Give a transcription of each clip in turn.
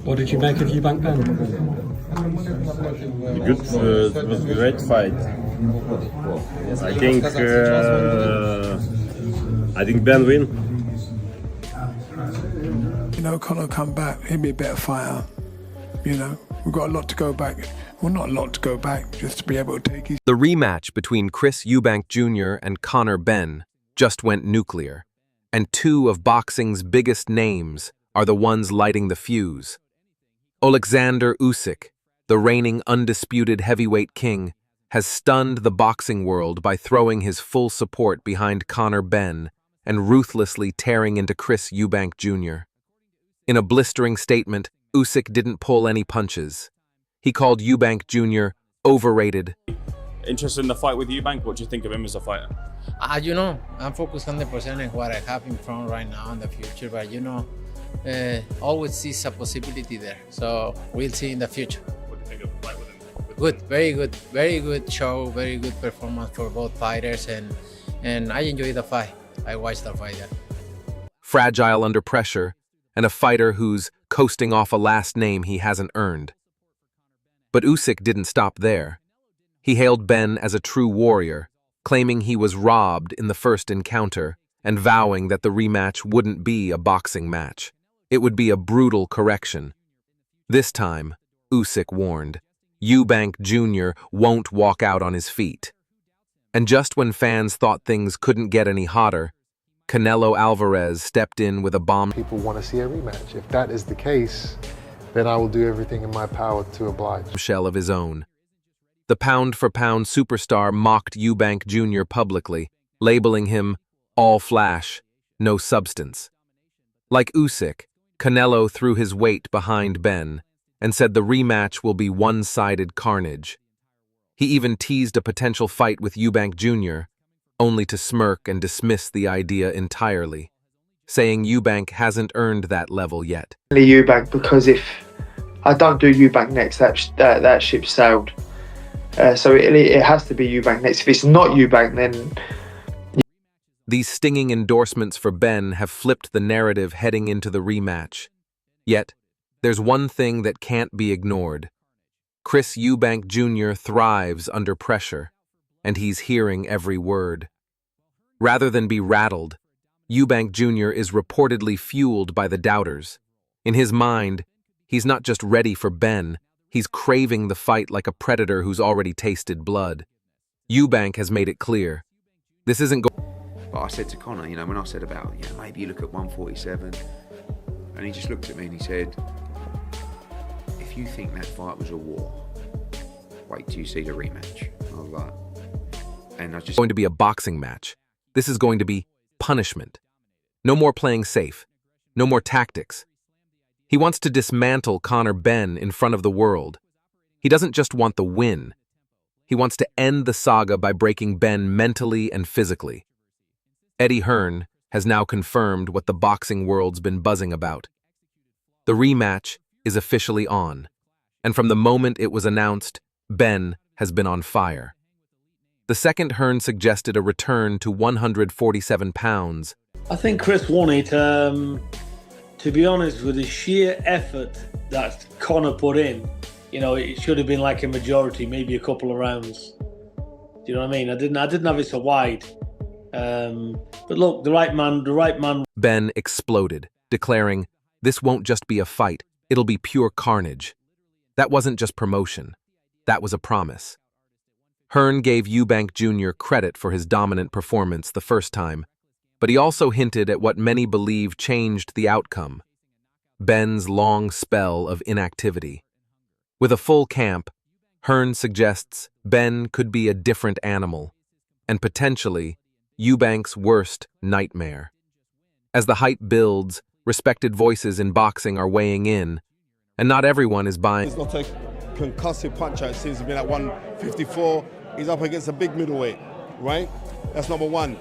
What did you make of Eubank-Benn? Good, it was a great fight. I think Ben win. You know, Conor come back, he'll be a better fighter. You know, we've got a lot to go back. Well, not a lot to go back, just to be able to take his... The rematch between Chris Eubank Jr. and Conor Benn just went nuclear, and two of boxing's biggest names are the ones lighting the fuse. Oleksandr Usyk, the reigning undisputed heavyweight king, has stunned the boxing world by throwing his full support behind Conor Benn and ruthlessly tearing into Chris Eubank Jr. In a blistering statement, Usyk didn't pull any punches. He called Eubank Jr. overrated. Interested in the fight with Eubank? What do you think of him as a fighter? You know, I'm focused 100% on what I have in front right now in the future, but you know, always sees a possibility there. So we'll see in the future. What do you think of the fight with him? Good, very good show, very good performance for both fighters, and I enjoyed the fight. I watched the fight. Yeah. Fragile under pressure, and a fighter who's coasting off a last name he hasn't earned. But Usyk didn't stop there. He hailed Benn as a true warrior, claiming he was robbed in the first encounter and vowing that the rematch wouldn't be a boxing match. It would be a brutal correction. This time, Usyk warned, Eubank Jr. won't walk out on his feet. And just when fans thought things couldn't get any hotter, Canelo Alvarez stepped in with a bomb. People want to see a rematch. If that is the case, then I will do everything in my power to oblige. Shell of his own. The pound-for-pound superstar mocked Eubank Jr. publicly, labeling him all flash, no substance. Like Usyk, Canelo threw his weight behind Benn and said the rematch will be one-sided carnage. He even teased a potential fight with Eubank Jr., only to smirk and dismiss the idea entirely, saying Eubank hasn't earned that level yet. Eubank, because if I don't do Eubank next, that ship sailed. So it has to be Eubank next. If it's not Eubank, then... These stinging endorsements for Benn have flipped the narrative heading into the rematch. Yet, there's one thing that can't be ignored. Chris Eubank Jr. thrives under pressure, and he's hearing every word. Rather than be rattled, Eubank Jr. is reportedly fueled by the doubters. In his mind, he's not just ready for Benn, he's craving the fight like a predator who's already tasted blood. Eubank has made it clear. This isn't going... But I said to Conor, you know, when I said about, maybe you look at 147, and he just looked at me and he said, if you think that fight was a war, wait till you see the rematch. I was like, and I just... going to be a boxing match. This is going to be punishment. No more playing safe. No more tactics. He wants to dismantle Conor Benn in front of the world. He doesn't just want the win. He wants to end the saga by breaking Benn mentally and physically. Eddie Hearn has now confirmed what the boxing world's been buzzing about. The rematch is officially on, and from the moment it was announced, Benn has been on fire. The second Hearn suggested a return to 147 pounds. I think Chris won it, to be honest, with the sheer effort that Conor put in. It should have been like a majority, maybe a couple of rounds. Do you know what I mean? I didn't have it so wide. But look, the right man. Benn exploded, declaring, "This won't just be a fight, it'll be pure carnage." That wasn't just promotion. That was a promise. Hearn gave Eubank Jr. credit for his dominant performance the first time, but he also hinted at what many believe changed the outcome: Benn's long spell of inactivity. With a full camp, Hearn suggests Benn could be a different animal, and potentially Eubank's worst nightmare. As the hype builds, respected voices in boxing are weighing in, and not everyone is buying. He's not a concussive puncher. It seems to be at 154. He's up against a big middleweight, right? That's number one.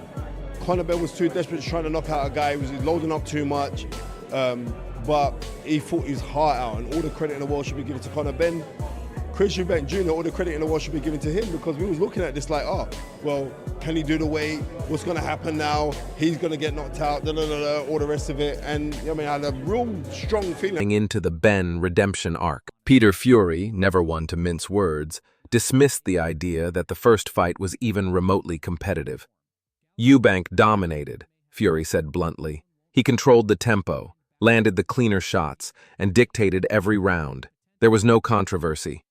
Conor Benn was too desperate trying to knock out a guy. He was loading up too much, but he fought his heart out, and all the credit in the world should be given to Conor Benn. Chris Eubank Jr., all the credit in the world should be given to him, because we was looking at this like, oh, well, can he do the weight? What's going to happen now? He's going to get knocked out, all the rest of it. And I mean, I had a real strong feeling. Into the Benn redemption arc. Peter Fury, never one to mince words, dismissed the idea that the first fight was even remotely competitive. Eubank dominated, Fury said bluntly. He controlled the tempo, landed the cleaner shots, and dictated every round. There was no controversy.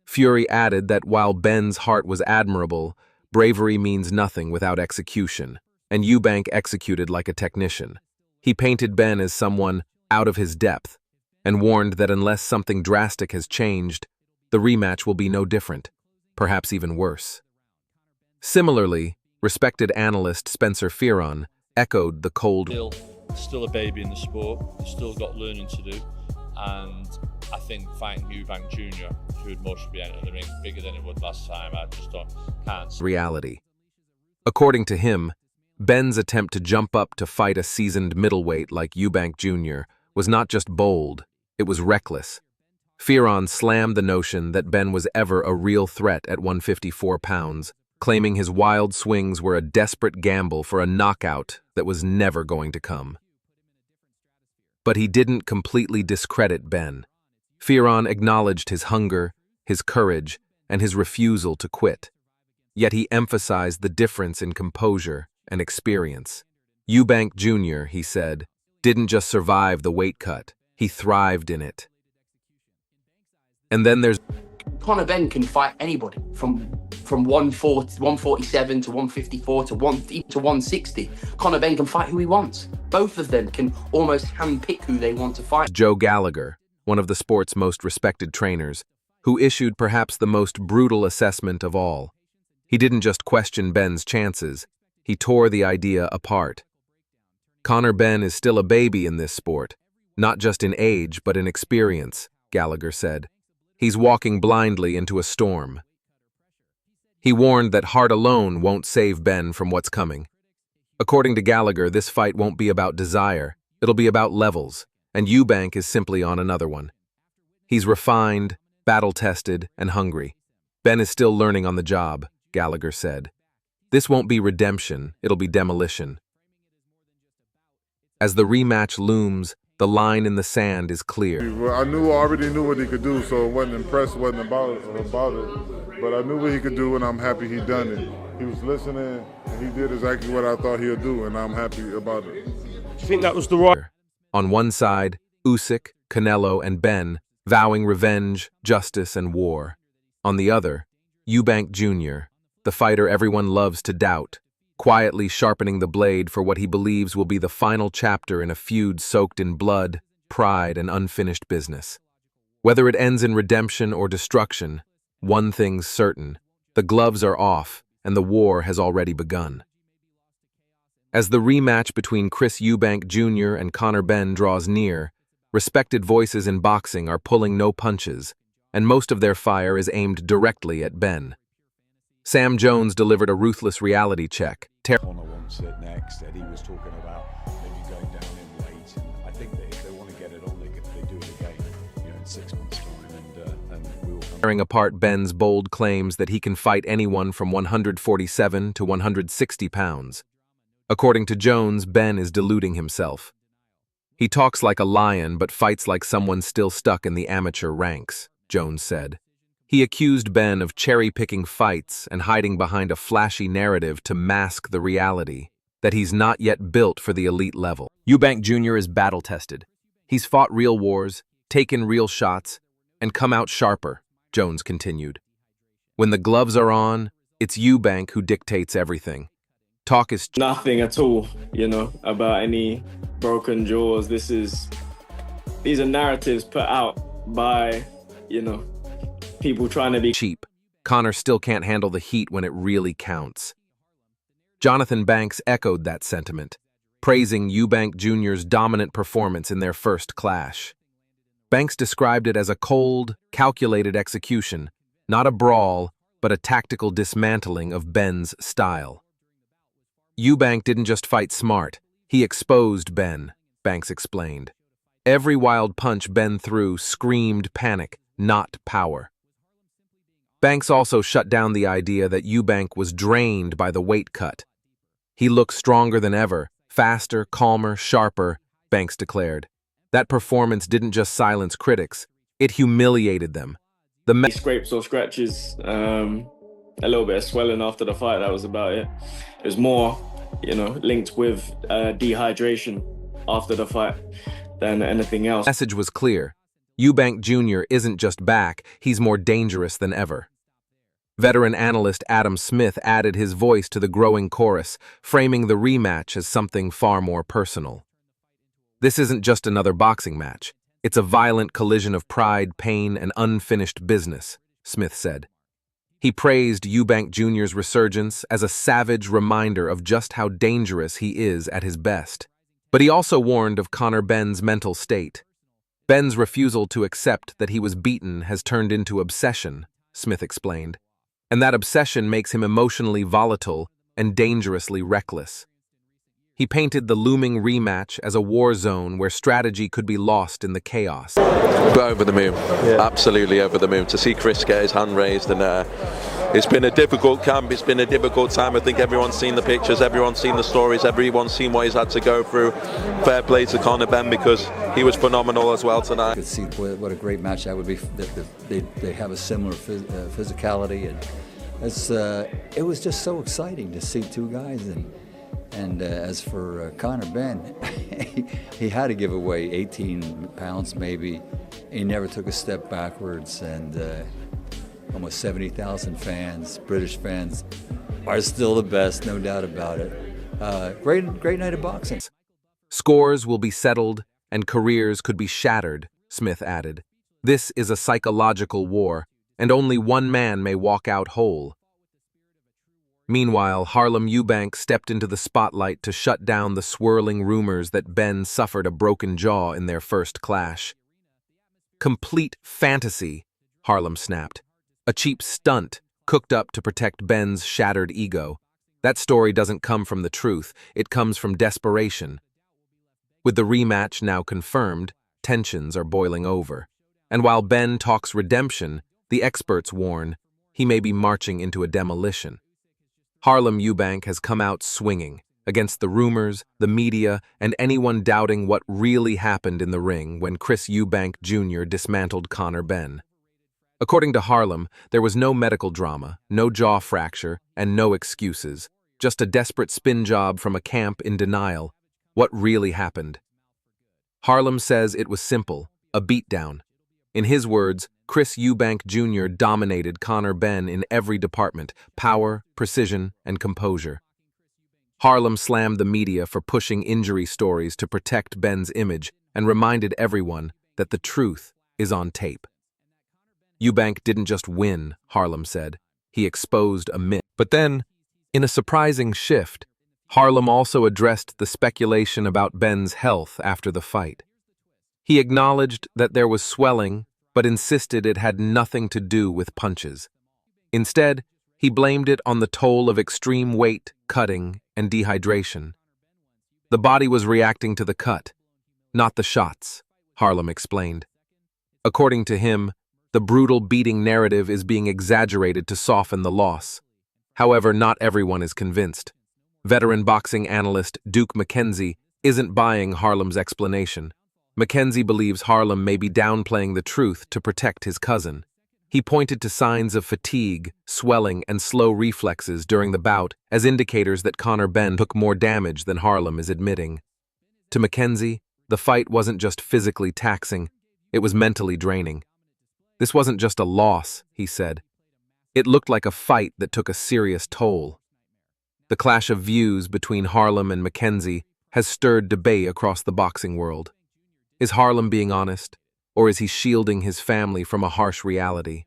Fury added that while Benn's heart was admirable, bravery means nothing without execution, and Eubank executed like a technician. He painted Benn as someone out of his depth, and warned that unless something drastic has changed, the rematch will be no different, perhaps even worse. Similarly, respected analyst Spencer Fearon echoed the cold. Still a baby in the sport, he's still got learning to do, and I think fighting Eubank Jr., who would most be entering the ring bigger than it would last time, I just can't see. Reality. According to him, Benn's attempt to jump up to fight a seasoned middleweight like Eubank Jr. was not just bold, it was reckless. Fearon slammed the notion that Benn was ever a real threat at 154 pounds, claiming his wild swings were a desperate gamble for a knockout that was never going to come. But he didn't completely discredit Benn. Fearon acknowledged his hunger, his courage, and his refusal to quit. Yet he emphasized the difference in composure and experience. Eubank Jr., he said, didn't just survive the weight cut, he thrived in it. And then there's Conor Benn can fight anybody from 147 to 154 to 160. Conor Benn can fight who he wants. Both of them can almost handpick who they want to fight. Joe Gallagher, one of the sport's most respected trainers, who issued perhaps the most brutal assessment of all. He didn't just question Benn's chances, he tore the idea apart. Conor Benn is still a baby in this sport, not just in age but in experience, Gallagher said. He's walking blindly into a storm. He warned that heart alone won't save Benn from what's coming. According to Gallagher, this fight won't be about desire, it'll be about levels, and Eubank is simply on another one. He's refined, battle-tested, and hungry. Benn is still learning on the job, Gallagher said. This won't be redemption, it'll be demolition. As the rematch looms, the line in the sand is clear. I already knew what he could do, so it wasn't impressed, wasn't about it. But I knew what he could do, and I'm happy he done it. He was listening, and he did exactly what I thought he'd do, and I'm happy about it. Do you think that was the right? On one side, Usyk, Canelo, and Benn vowing revenge, justice, and war. On the other, Eubank Jr., the fighter everyone loves to doubt, quietly sharpening the blade for what he believes will be the final chapter in a feud soaked in blood, pride, and unfinished business. Whether it ends in redemption or destruction, one thing's certain: the gloves are off, and the war has already begun. As the rematch between Chris Eubank Jr. and Conor Benn draws near, respected voices in boxing are pulling no punches, and most of their fire is aimed directly at Benn. Sam Jones delivered a ruthless reality check. Conor wants it next. Eddie was talking about maybe going down in weight, and I think that if they want to get it on, they do it again, in 6 months' time, and we will come. Tearing apart Benn's bold claims that he can fight anyone from 147 to 160 pounds. According to Jones, Benn is deluding himself. He talks like a lion but fights like someone still stuck in the amateur ranks, Jones said. He accused Benn of cherry-picking fights and hiding behind a flashy narrative to mask the reality that he's not yet built for the elite level. Eubank Jr. is battle-tested. He's fought real wars, taken real shots, and come out sharper, Jones continued. When the gloves are on, it's Eubank who dictates everything. Talk is nothing at all, about any broken jaws. These are narratives put out by, people trying to be cheap. Conor still can't handle the heat when it really counts. Jonathan Banks echoed that sentiment, praising Eubank Jr.'s dominant performance in their first clash. Banks described it as a cold, calculated execution, not a brawl, but a tactical dismantling of Benn's style. Eubank didn't just fight smart, he exposed Benn, Banks explained. Every wild punch Benn threw screamed panic, not power. Banks also shut down the idea that Eubank was drained by the weight cut. He looked stronger than ever, faster, calmer, sharper, Banks declared. That performance didn't just silence critics, it humiliated them. He scrapes or scratches, a little bit of swelling after the fight, that was about it. It was more, linked with dehydration after the fight than anything else. The message was clear. Eubank Jr. isn't just back, he's more dangerous than ever. Veteran analyst Adam Smith added his voice to the growing chorus, framing the rematch as something far more personal. This isn't just another boxing match. It's a violent collision of pride, pain, and unfinished business, Smith said. He praised Eubank Jr.'s resurgence as a savage reminder of just how dangerous he is at his best. But he also warned of Conor Benn's mental state. Benn's refusal to accept that he was beaten has turned into obsession, Smith explained. And that obsession makes him emotionally volatile and dangerously reckless. He painted the looming rematch as a war zone where strategy could be lost in the chaos. We're over the moon, absolutely over the moon. To see Chris get his hand raised, and it's been a difficult camp, it's been a difficult time. I think everyone's seen the pictures, everyone's seen the stories, everyone's seen what he's had to go through. Fair play to Conor Benn because he was phenomenal as well tonight. You could see what a great match that would be. They have a similar physicality, and it was just so exciting to see two guys. And as for Conor Benn, he had to give away 18 pounds maybe. He never took a step backwards, and almost 70,000 fans, British fans, are still the best, no doubt about it. Great night of boxing. Scores will be settled and careers could be shattered, Smith added. This is a psychological war, and only one man may walk out whole. Meanwhile, Harlem Eubank stepped into the spotlight to shut down the swirling rumors that Benn suffered a broken jaw in their first clash. Complete fantasy, Harlem snapped. A cheap stunt cooked up to protect Benn's shattered ego. That story doesn't come from the truth, it comes from desperation. With the rematch now confirmed, tensions are boiling over. And while Benn talks redemption, the experts warn he may be marching into a demolition. Harlem Eubank has come out swinging against the rumors, the media, and anyone doubting what really happened in the ring when Chris Eubank Jr. dismantled Conor Benn. According to Harlem, there was no medical drama, no jaw fracture, and no excuses, just a desperate spin job from a camp in denial. What really happened? Harlem says it was simple, a beatdown. In his words, Chris Eubank Jr. dominated Conor Benn in every department, power, precision, and composure. Harlem slammed the media for pushing injury stories to protect Benn's image and reminded everyone that the truth is on tape. Eubank didn't just win, Harlem said. He exposed a myth. But then, in a surprising shift, Harlem also addressed the speculation about Benn's health after the fight. He acknowledged that there was swelling, but insisted it had nothing to do with punches. Instead, he blamed it on the toll of extreme weight, cutting, and dehydration. The body was reacting to the cut, not the shots, Harlem explained. According to him, the brutal beating narrative is being exaggerated to soften the loss. However, not everyone is convinced. Veteran boxing analyst Duke McKenzie isn't buying Harlem's explanation. McKenzie believes Harlem may be downplaying the truth to protect his cousin. He pointed to signs of fatigue, swelling, and slow reflexes during the bout as indicators that Conor Benn took more damage than Harlem is admitting. To McKenzie, the fight wasn't just physically taxing, it was mentally draining. This wasn't just a loss, he said. It looked like a fight that took a serious toll. The clash of views between Harlem and McKenzie has stirred debate across the boxing world. Is Harlem being honest, or is he shielding his family from a harsh reality?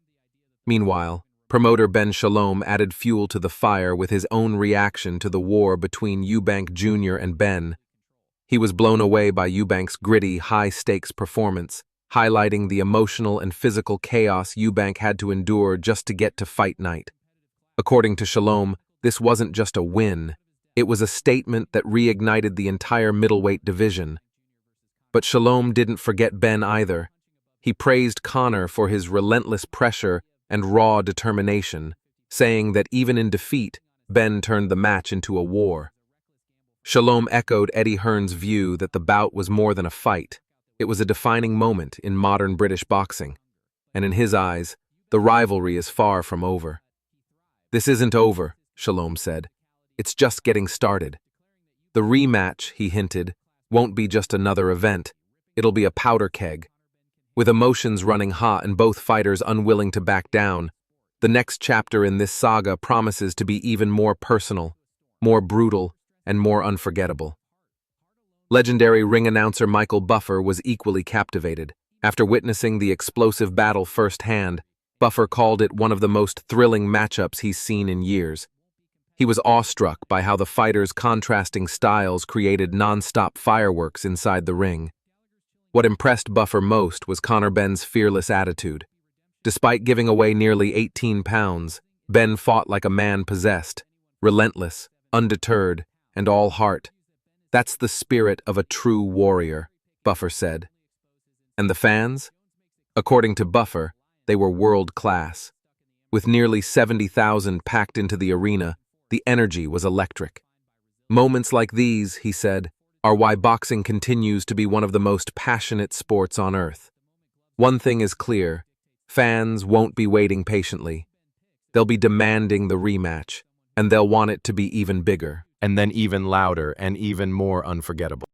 Meanwhile, promoter Ben Shalom added fuel to the fire with his own reaction to the war between Eubank Jr. and Benn. He was blown away by Eubank's gritty, high-stakes performance, highlighting the emotional and physical chaos Eubank had to endure just to get to fight night. According to Shalom, this wasn't just a win, it was a statement that reignited the entire middleweight division. But Shalom didn't forget Benn either. He praised Conor for his relentless pressure and raw determination, saying that even in defeat, Benn turned the match into a war. Shalom echoed Eddie Hearn's view that the bout was more than a fight. It was a defining moment in modern British boxing, and in his eyes, the rivalry is far from over. "This isn't over," Shalom said. "It's just getting started. The rematch," he hinted, "won't be just another event. It'll be a powder keg." With emotions running hot and both fighters unwilling to back down, the next chapter in this saga promises to be even more personal, more brutal, and more unforgettable. Legendary ring announcer Michael Buffer was equally captivated. After witnessing the explosive battle firsthand, Buffer called it one of the most thrilling matchups he's seen in years. He was awestruck by how the fighters' contrasting styles created non-stop fireworks inside the ring. What impressed Buffer most was Conor Benn's fearless attitude. Despite giving away nearly 18 pounds, Benn fought like a man possessed, relentless, undeterred, and all heart. "That's the spirit of a true warrior," Buffer said. And the fans? According to Buffer, they were world-class. With nearly 70,000 packed into the arena, the energy was electric. "Moments like these," he said, "are why boxing continues to be one of the most passionate sports on earth. One thing is clear, fans won't be waiting patiently. They'll be demanding the rematch, and they'll want it to be even bigger, and then even louder and even more unforgettable."